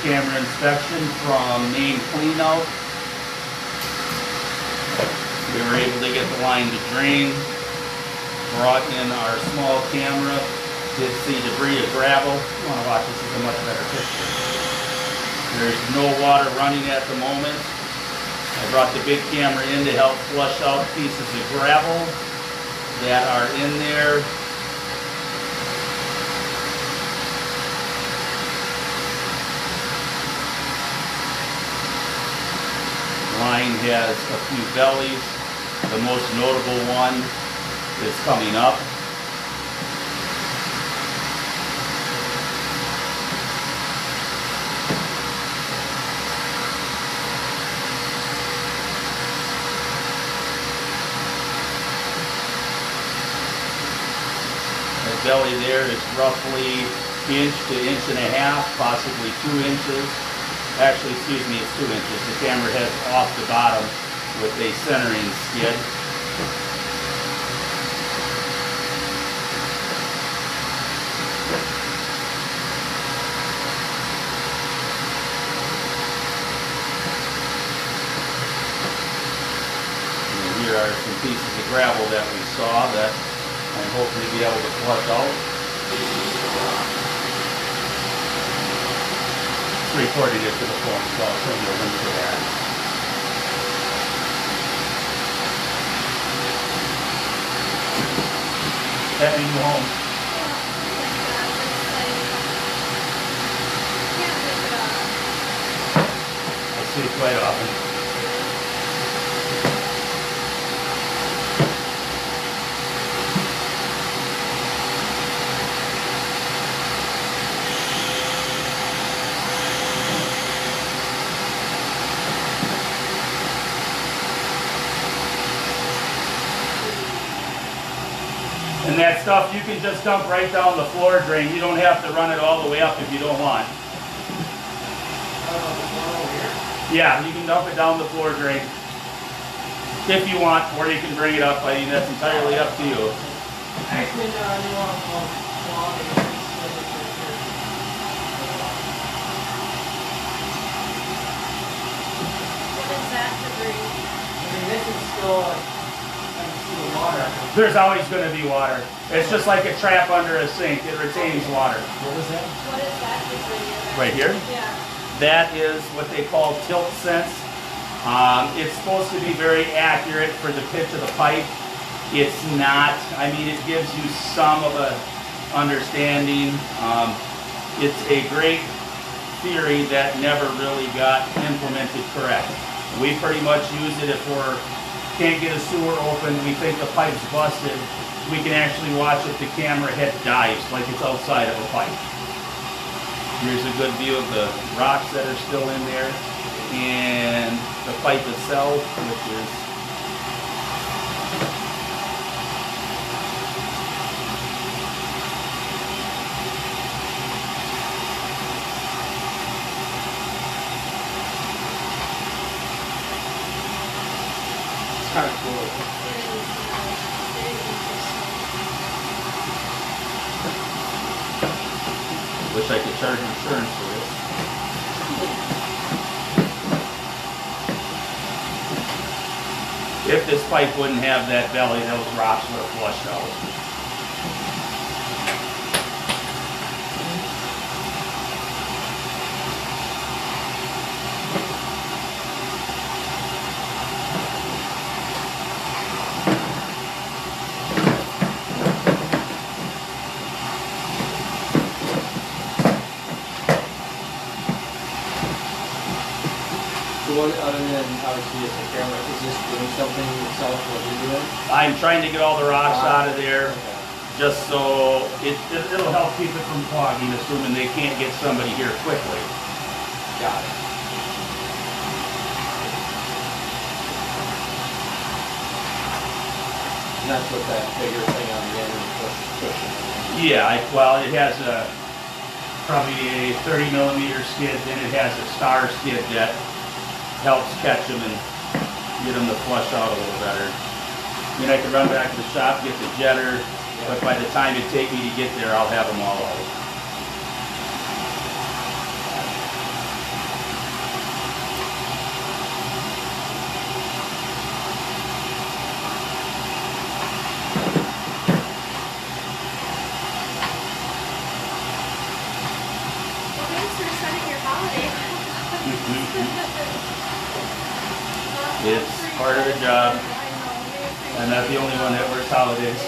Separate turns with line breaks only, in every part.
camera inspection from main cleanout. We were able to get the line to drain. Brought in our small camera. Did see debris of gravel. You want to watch this is a much better picture. There's no water running at the moment. I brought the big camera in to help flush out pieces of gravel that are in there. Line has a few bellies. The most notable one is coming up. The belly there is roughly inch to inch and a half, possibly 2 inches. Actually, excuse me, it's 2 inches. The camera heads off the bottom with a centering skid. And here are some pieces of gravel that we saw that I'm hoping to be able to flush out. Recording it to the phone, so I'll send you a link to that. Happy new home. I see it quite often. And that stuff you can just dump right down the floor drain. You don't have to run it all the way up if you don't want. Yeah, you can dump it down the floor drain if you want, or you can bring it up. I mean, that's entirely up to you.
Actually, no, I do want to
What is that debris?
I mean, this is still like, water.
There's always going to be water. It's just like a trap under a sink. It retains water.
What was that?
What is that debris?
Right here?
Yeah.
That is what they call tilt sense. It's supposed to be very accurate for the pitch of the pipe. It's not. I mean, it gives you some of a understanding. It's a great theory that never really got implemented correct. We pretty much use it if we can't get a sewer open, we think the pipe's busted. We can actually watch if the camera head dives like it's outside of a pipe. Here's a good view of the rocks that are still in there and the pipe itself, which is
Kind of cool.
wish I could charge insurance for this. If this pipe wouldn't have that belly, those rocks would have flushed out.
What, other than obviously as a camera, is this doing something itself what you're doing?
I'm trying to get all the rocks out of there,
Okay.
just so it'll help keep it from clogging, assuming they can't get somebody here quickly.
Got it. And that's what that bigger thing on the end is pushing.
Yeah, well, it has probably a 30 millimeter skid, then it has a star skid that helps catch them and get them to flush out a little better. I mean, I could run back to the shop, get the jetter, but by the time it take me to get there, I'll have them all out. It's part of the job. I'm not the only one that works holidays.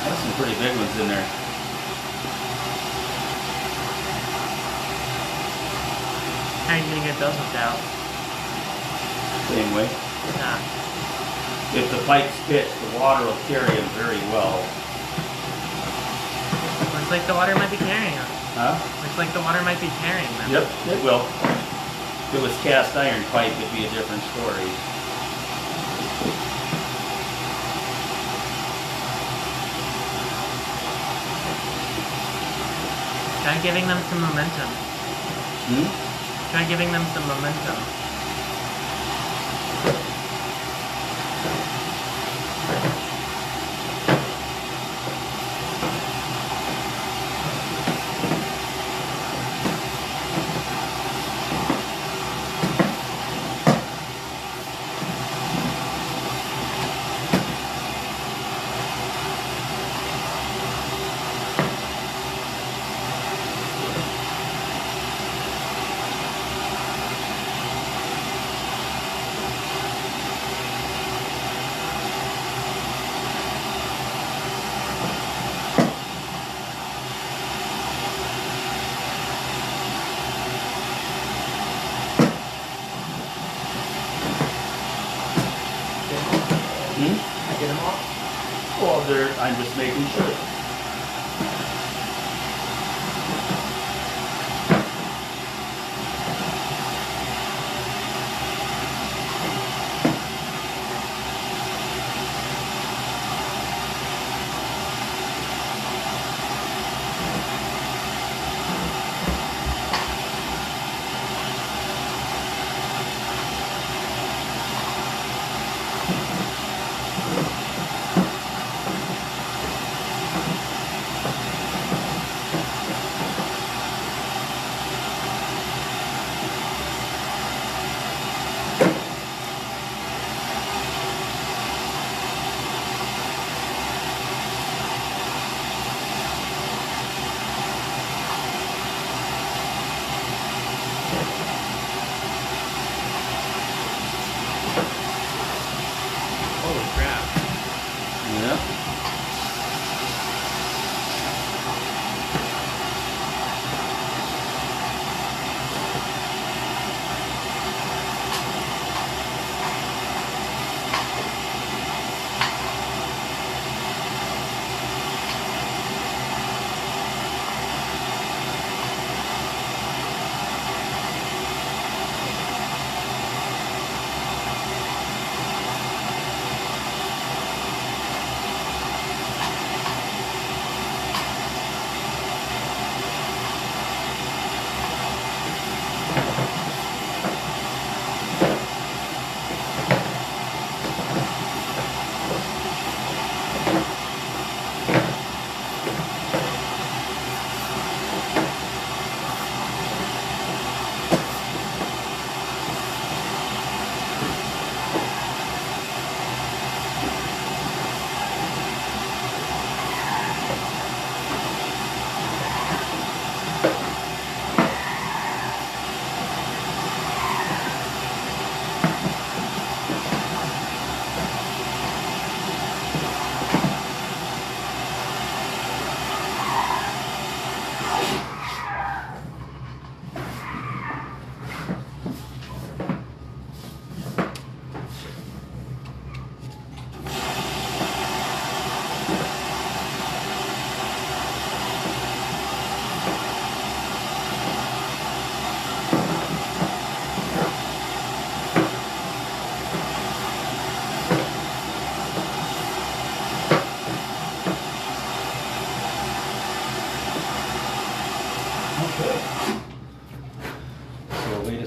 There's some pretty big ones in there.
How are you gonna get those without?
Same way.
Nah.
If the pipe's pitched, the water will carry them very well.
Looks like the water might be carrying them.
Huh?
Looks like the water might be carrying them.
Yep, it will. If it was cast iron pipe, it'd be a different story.
Try giving them some momentum. Try giving them some momentum.
I get them all?
Well, I'm just making sure.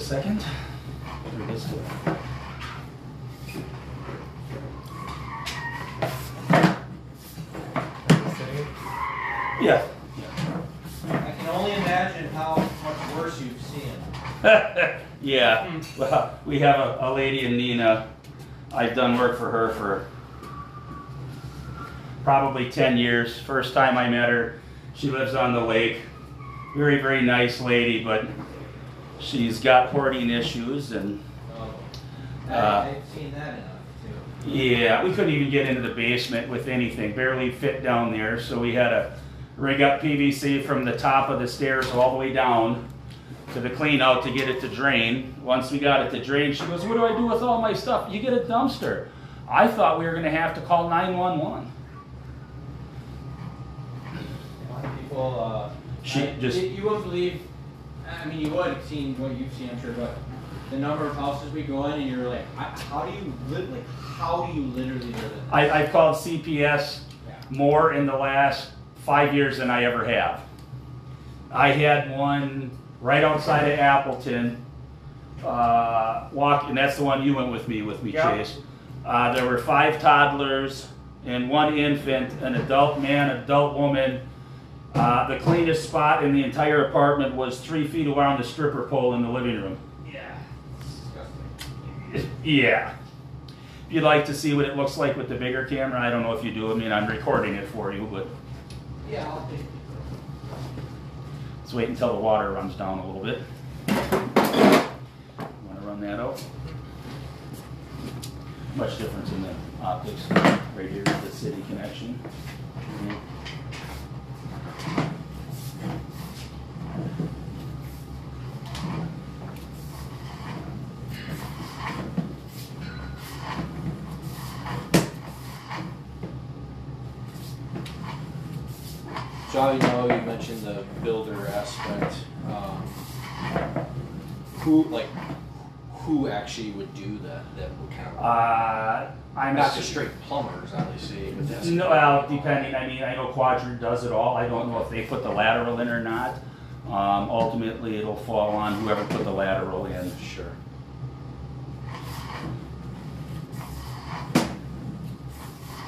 second. Here it is. Yeah.
I can only imagine how much worse you've seen.
Yeah. Well, we have a lady in Nina. I've done work for her for probably 10 years. First time I met her, she lives on the lake. Very, very nice lady, but she's got hoarding issues and
I've seen that enough too.
yeah, we couldn't even get into the basement with anything, barely fit down there, so we had to rig up PVC from the top of the stairs all the way down to the clean out to get it to drain. Once we got it to drain, she goes, what do I do with all my stuff? You get a dumpster. I thought we were gonna have to call 911.
A lot of people, you wouldn't believe, I mean, you would, seeing what you've seen, I'm sure, but the number of houses we go in and you're like, how do you literally live it?
I've called CPS more in the last 5 years than I ever have. I had one right outside of Appleton, and that's the one you went with me,
Yeah.
Chase. There were 5 toddlers and 1 infant, an adult man, adult woman. The cleanest spot in the entire apartment was 3 feet around the stripper pole in the living room.
Yeah. It's disgusting.
Yeah. If you'd like to see what it looks like with the bigger camera, I don't know if you do. I mean, I'm recording it for you, but
Yeah, I'll take it.
let's wait until the water runs down a little bit. Want to run that out? Much difference in the optics. Right here is the city connection.
So I know you mentioned the builder aspect. Who actually would do that? That would kind of
I'm
not just straight plumbers, obviously. But that's
No, well, depending. I mean, I know Quadrant does it all. I don't know if they put the lateral in or not. Ultimately, it'll fall on whoever put the lateral in.
Sure.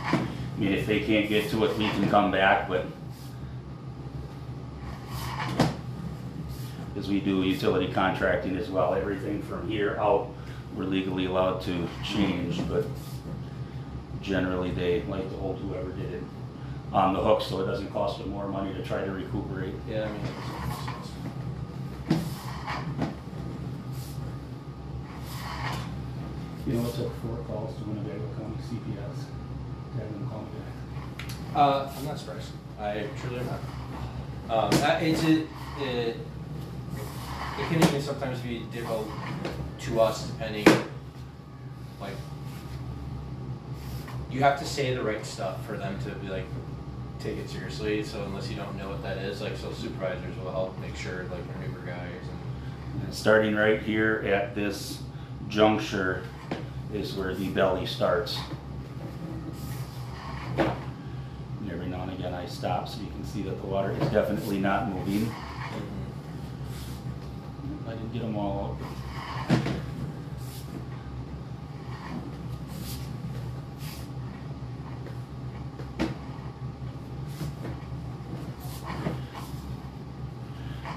I mean, if they can't get to it, we can come back, but because we do utility contracting as well, everything from here out, we're legally allowed to change, but generally they like to hold whoever did it on the hook so it doesn't cost them more money to try to recuperate.
Yeah, I mean, that makes sense.
You know, it took 4 calls to Winnebago County CPS to have them call me back.
I'm not surprised. I truly am not. It can even sometimes be difficult to us, depending. Like, you have to say the right stuff for them to be like, take it seriously. So unless you don't know what that is, like, so supervisors will help make sure, like, our newer guys and.
Starting right here at this juncture is where the belly starts. And every now and again I stop so you can see that the water is definitely not moving. I didn't get them all out.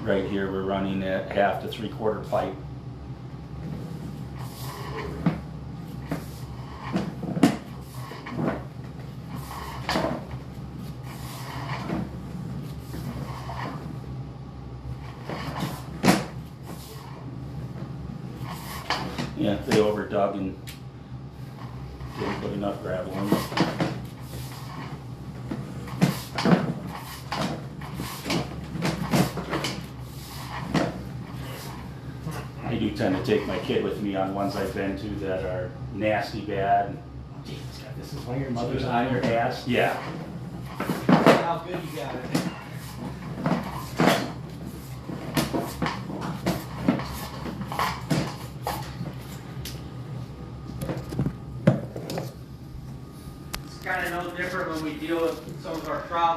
Right here we're running at 1/2 to 3/4 pipe. Yeah, they overdug and didn't put enough gravel in. I do tend to take my kid with me on ones I've been to that are nasty bad. Geez, God, this is why your mother's on your ass? Yeah.
How good you got it. It's kind of no different when we deal with some of our problems.